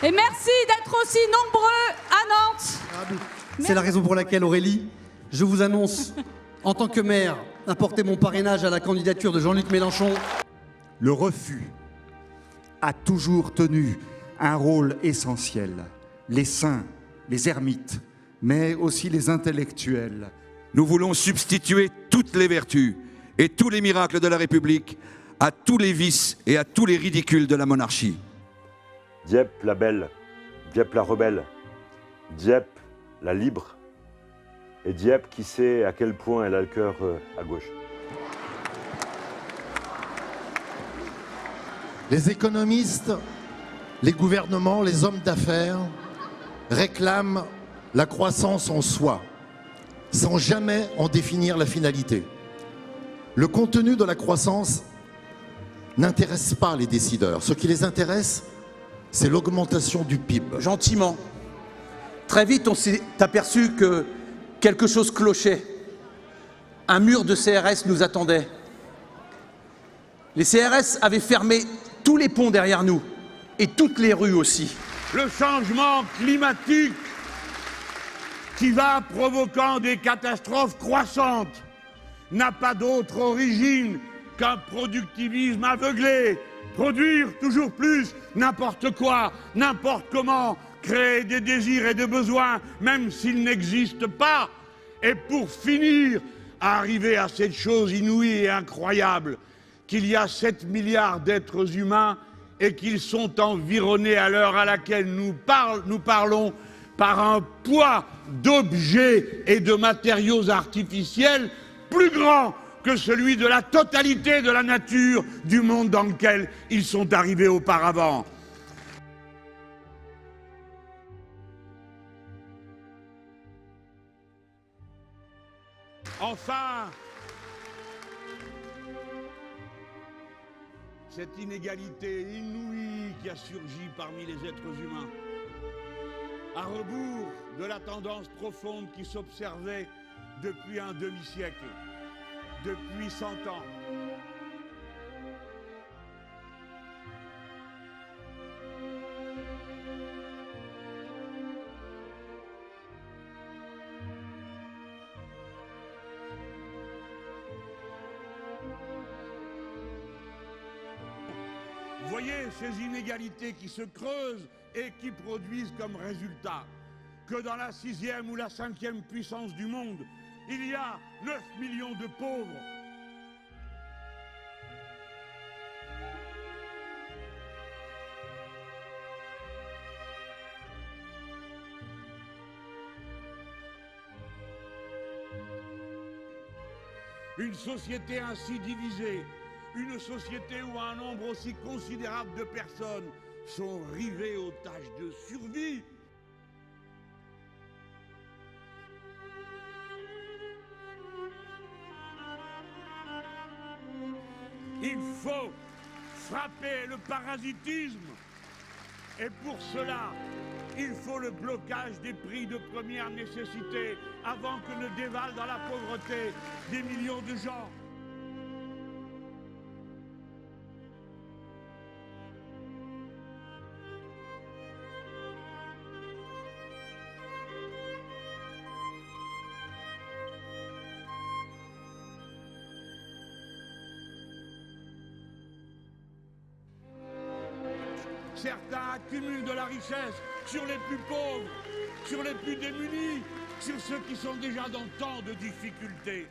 Et merci d'être aussi nombreux à Nantes. C'est la raison pour laquelle, Aurélie, je vous annonce, en tant que maire, apporter mon parrainage à la candidature de Jean-Luc Mélenchon. Le refus a toujours tenu un rôle essentiel. Les saints, les ermites, mais aussi les intellectuels. Nous voulons substituer toutes les vertus et tous les miracles de la République à tous les vices et à tous les ridicules de la monarchie. Dieppe la belle, Dieppe la rebelle, Dieppe la libre, et Dieppe qui sait à quel point elle a le cœur à gauche. Les économistes, les gouvernements, les hommes d'affaires réclament la croissance en soi, sans jamais en définir la finalité. Le contenu de la croissance n'intéresse pas les décideurs. Ce qui les intéresse, c'est l'augmentation du PIB. Gentiment. Très vite, on s'est aperçu que quelque chose clochait. Un mur de CRS nous attendait. Les CRS avaient fermé tous les ponts derrière nous, et toutes les rues aussi. Le changement climatique qui va provoquant des catastrophes croissantes n'a pas d'autre origine qu'un productivisme aveuglé. Produire toujours plus, n'importe quoi, n'importe comment, créer des désirs et des besoins, même s'ils n'existent pas. Et pour finir, arriver à cette chose inouïe et incroyable, qu'il y a 7 milliards d'êtres humains et qu'ils sont environnés à l'heure à laquelle nous parlons par un poids d'objets et de matériaux artificiels plus grand que celui de la totalité de la nature du monde dans lequel ils sont arrivés auparavant. Enfin, cette inégalité inouïe qui a surgi parmi les êtres humains, à rebours de la tendance profonde qui s'observait depuis un demi-siècle, depuis 100 ans. Voyez ces inégalités qui se creusent et qui produisent comme résultat que dans la 6e ou la 5e puissance du monde, il y a 9 millions de pauvres. Une société ainsi divisée, une société où un nombre aussi considérable de personnes sont rivées aux tâches de survie. Il faut frapper le parasitisme. Et pour cela, il faut le blocage des prix de première nécessité avant que ne dévalent dans la pauvreté des millions de gens. Certains accumulent de la richesse sur les plus pauvres, sur les plus démunis, sur ceux qui sont déjà dans tant de difficultés.